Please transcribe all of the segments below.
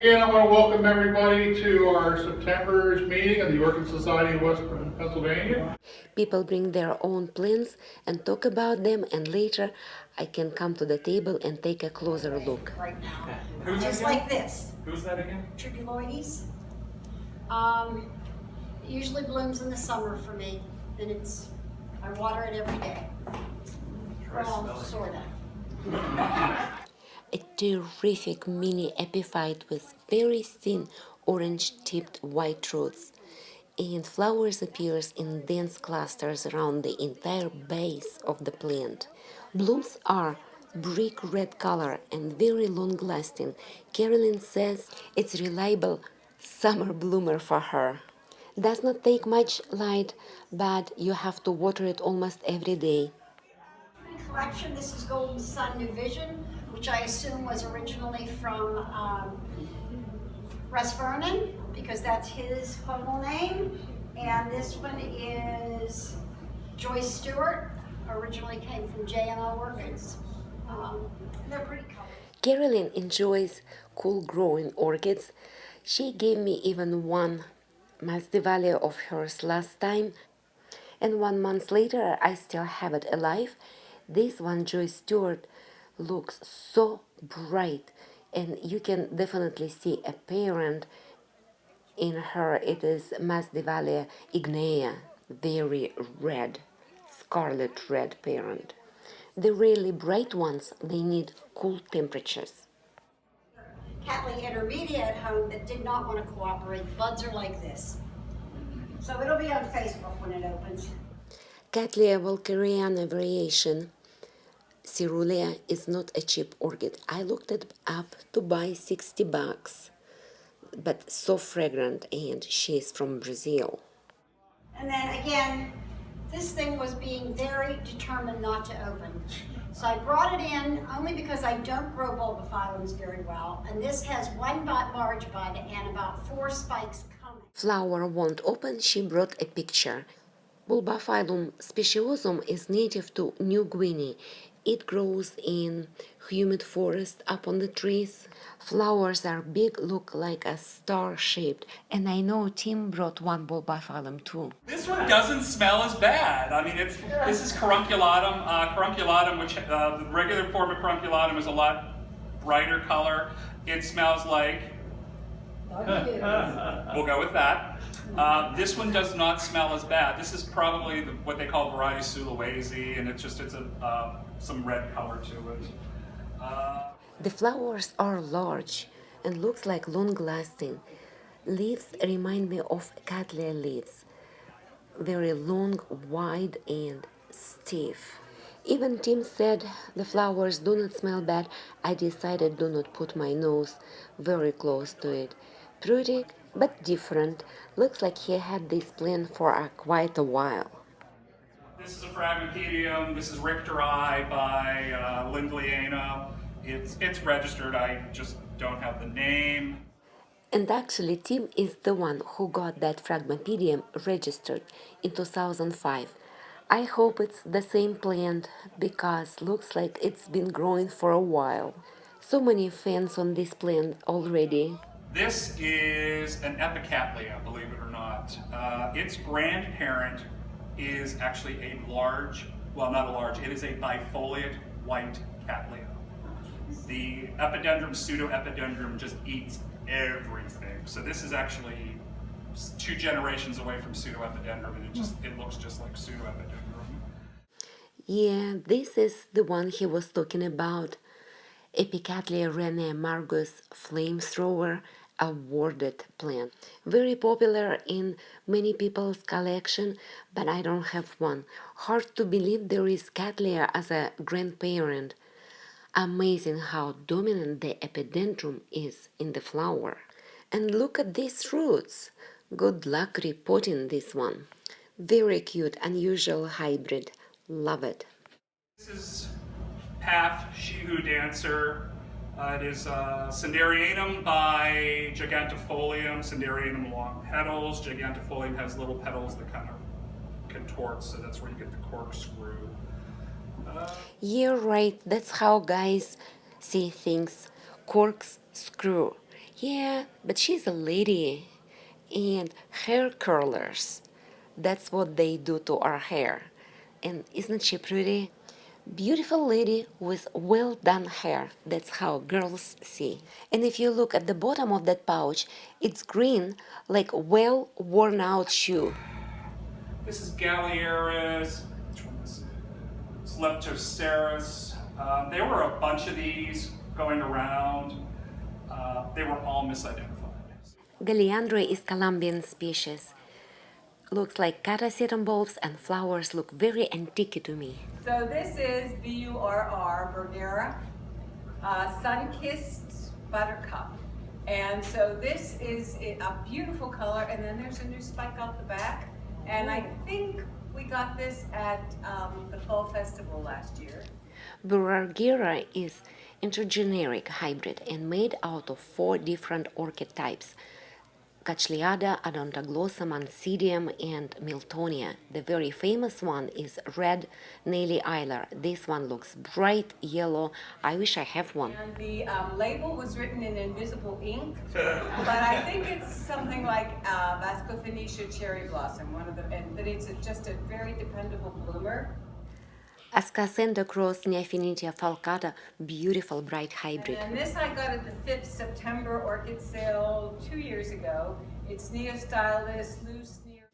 Again, I want to welcome everybody to our September's meeting of the Orchid Society of Western Pennsylvania. People bring their own plants and talk about them, and later I can come to the table and take a closer look. Right now. Who's Just that again? like this. Who's that again? Tribuloides. It usually blooms in the summer for me, and I water it every day. Well, sorta. A terrific mini epiphyte with very thin orange-tipped white roots, and flowers appears in dense clusters around the entire base of the plant. Blooms are brick red color and very long-lasting. Carolyn says it's reliable summer bloomer for her. Does not take much light, but you have to water it almost every day. Collection, this is Golden Sun New Vision, which I assume was originally from Russ Vernon, because that's his clonal name. And this one is Joyce Stewart, originally came from JMO Orchids. They're pretty colorful. Carolyn enjoys cool growing orchids. She gave me even one Masdevallia of hers last time, and 1 month later I still have it alive. This one, Joyce Stewart, looks so bright, and you can definitely see a parent in her. It is Masdevallia ignea, very red, scarlet red parent. The really bright ones, they need cool temperatures. Cattleya intermedia at home that did not want to cooperate. Buds are like this. So it'll be on Facebook when it opens. Cattleya walkeriana variation Cerulean is not a cheap orchid. I looked it up to buy $60, but so fragrant, and she's from Brazil. And then again, this thing was being very determined not to open. So I brought it in only because I don't grow bulbophyllums very well. And this has one large bud and about 4 spikes coming. Flower won't open, she brought a picture. Bulbophyllum speciosum is native to New Guinea. It grows in humid forest up on the trees. Flowers are big, look like a star-shaped. And I know Tim brought one bulbophyllum too. This one doesn't smell as bad. I mean, this is carunculatum. Carunculatum, which the regular form of carunculatum is a lot brighter color. It smells like. We'll go with that. This one does not smell as bad. This is probably what they call variety Sulawesi, and it's some red color to it. The flowers are large and looks like long-lasting. Leaves remind me of Cattleya leaves, very long, wide, and stiff. Even Tim said the flowers do not smell bad. I decided do not put my nose very close to it. Pretty, but different. Looks like he had this plant for quite a while. This is a Phragmipedium. This is Richteri by Lindleyana. It's registered. I just don't have the name. And actually, Tim is the one who got that Phragmipedium registered in 2005. I hope it's the same plant because looks like it's been growing for a while. So many fans on this plant already. This is an Epicattleya, believe it or not. Its grandparent is actually a large, well, not a large, it is a bifoliate white Cattleya. The epidendrum, pseudoepidendrum, just eats everything. So this is actually 2 generations away from pseudoepidendrum, and it looks just like pseudoepidendrum. Yeah, this is the one he was talking about. Epicattleya renea margus flamethrower, awarded plant. Very popular in many people's collection, but I don't have one. Hard to believe there is Cattleya as a grandparent. Amazing how dominant the epidendrum is in the flower. And look at these roots. Good luck repotting this one. Very cute, unusual hybrid. Love it. This is Paph, She Who Dancer. It is Cindarianum by Gigantifolium. Cindarianum long petals. Gigantifolium has little petals that kind of contort, so that's where you get the corkscrew. You're right, that's how guys see things. Corkscrew. Yeah, but she's a lady. And hair curlers. That's what they do to our hair. And isn't she pretty? Beautiful lady with well done hair. That's how girls see. And if you look at the bottom of that pouch, it's green like a well worn out shoe. This is Galliaris, Leptoceras. There were a bunch of these going around. They were all misidentified. Galliandra is Colombian species. Looks like catasetum bulbs and flowers look very antique to me. So this is BURR, Bernera, sun-kissed buttercup. And so this is a beautiful color, and then there's a new spike out the back. And I think we got this at the Fall Festival last year. Burargira is intergeneric hybrid and made out of 4 different orchid types: Cachliada, Odontoglossum, Oncidium, and Miltonia. The very famous one is red Nelly Eiler. This one looks bright yellow. I wish I have one. And the label was written in invisible ink, but I think it's something like Vascophoenicia cherry blossom, but it's just a very dependable bloomer. Ascocenda cross Neophenitia falcata, beautiful bright hybrid. And this I got at the 5th September orchid sale 2 years ago. It's Neostylus loose near.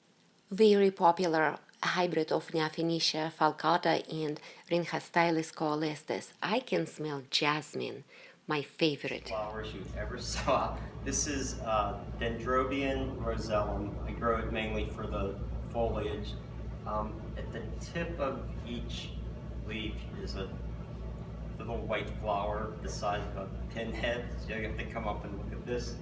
Very popular hybrid of Neophenitia falcata and Rhinhastylus coalescens. I can smell jasmine, my favorite. Flowers you ever saw. This is Dendrobium rosellum. I grow it mainly for the foliage. At the tip of each leaf is a little white flower the size of a pinhead, so you have to come up and look at this.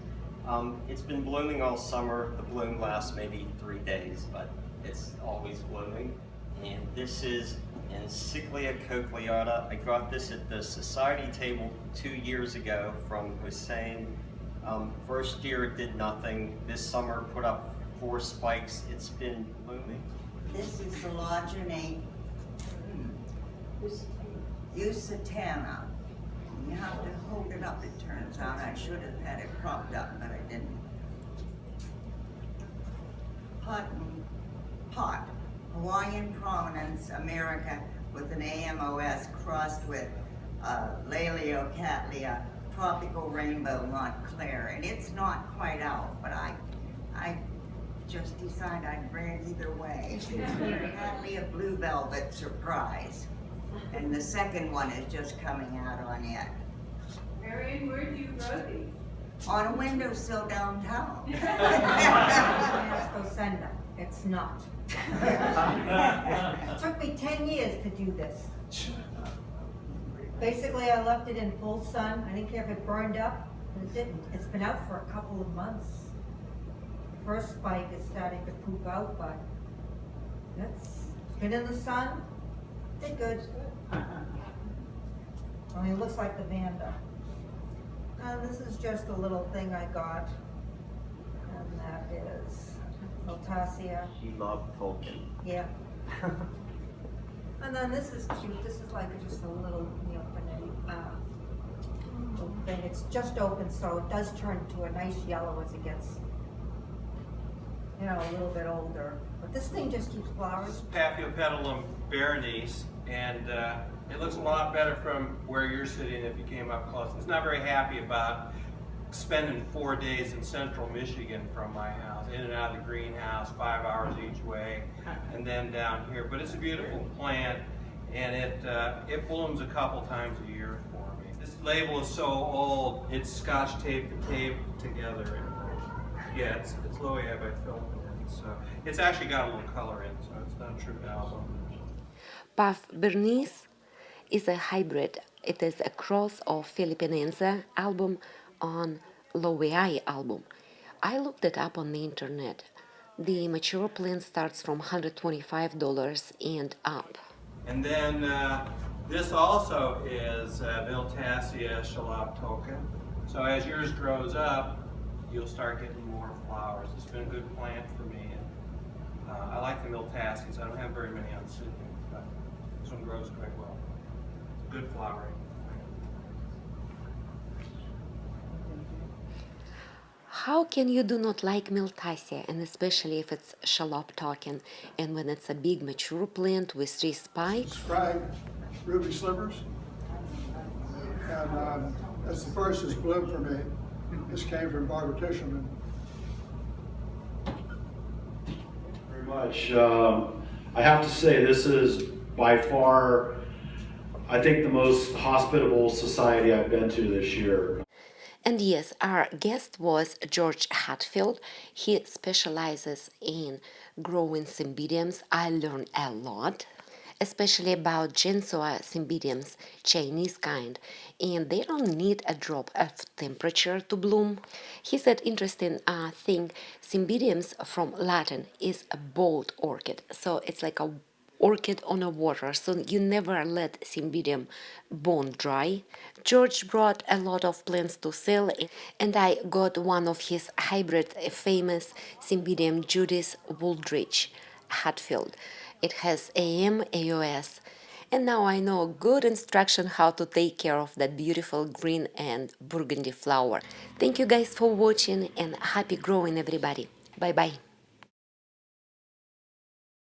It's been blooming all summer. The bloom lasts maybe 3 days, but it's always blooming. And this is Encyclia cochleata. I got this at the society table 2 years ago from Hussein. First year it did nothing. This summer put up 4 spikes. It's been blooming. This is the Lodronate Usitana. You have to hold it up, it turns out. I should have had it propped up, but I didn't. Pot. Hawaiian Prominence, America, with an AMOS crossed with Laleocatlia, Tropical Rainbow Montclair. And it's not quite out, but I just decided I'd bring it either way. Cattleya Blue Velvet Surprise. And the second one is just coming out on it. Marion, where do you grow these? On a windowsill downtown. Ascocenda. It's not. It took me 10 years to do this. Basically, I left it in full sun. I didn't care if it burned up, but it didn't. It's been out for a couple of months. The first spike is starting to poop out, but it's been in the sun. Did good. Only it looks like the Vanda. This is just a little thing I got, and that is Miltassia. She loved Tolkien. Yeah. And then this is cute. This is like just a little little thing. It's just open, so it does turn to a nice yellow as it gets, a little bit older. But this thing just keeps flowers. Paphiopedullum Berenice, and it looks a lot better from where you're sitting if you came up close. It's not very happy about spending 4 days in central Michigan from my house, in and out of the greenhouse, 5 hours each way, and then down here. But it's a beautiful plant, and it blooms a couple times a year for me. This label is so old, it's scotch taped together. Yeah, it's Loewe by Philip. So it's actually got a little color in, so it's not a true album. Puff Bernice is a hybrid. It is a cross of Philippinense album on Loewe album. I looked it up on the internet. The mature plant starts from $125 and up. And then this also is Miltassia shalaptoka. So as yours grows up, you'll start getting more flowers. It's been a good plant for me. And, I like the Miltassias. I don't have very many on Sydney, but this one grows quite well. It's good flowering. How can you do not like Miltassia, and especially if it's shallop talking, and when it's a big mature plant with 3 spikes? Sprag ruby slivers, and that's the first that's bloomed for me. This came from Barbara Tischerman. Very much. I have to say this is by far, I think, the most hospitable society I've been to this year. And yes, our guest was George Hatfield. He specializes in growing cymbidiums. I learned a lot, especially about Gensua cymbidiums, Chinese kind, and they don't need a drop of temperature to bloom. He said interesting thing, cymbidiums from Latin is a bold orchid, so it's like a orchid on a water, so you never let cymbidium bone dry. George brought a lot of plants to sell, and I got one of his hybrid famous cymbidium Judith Wooldridge Hatfield. It has AM, AOS, and now I know good instruction how to take care of that beautiful green and burgundy flower. Thank you guys for watching, and happy growing everybody. Bye bye.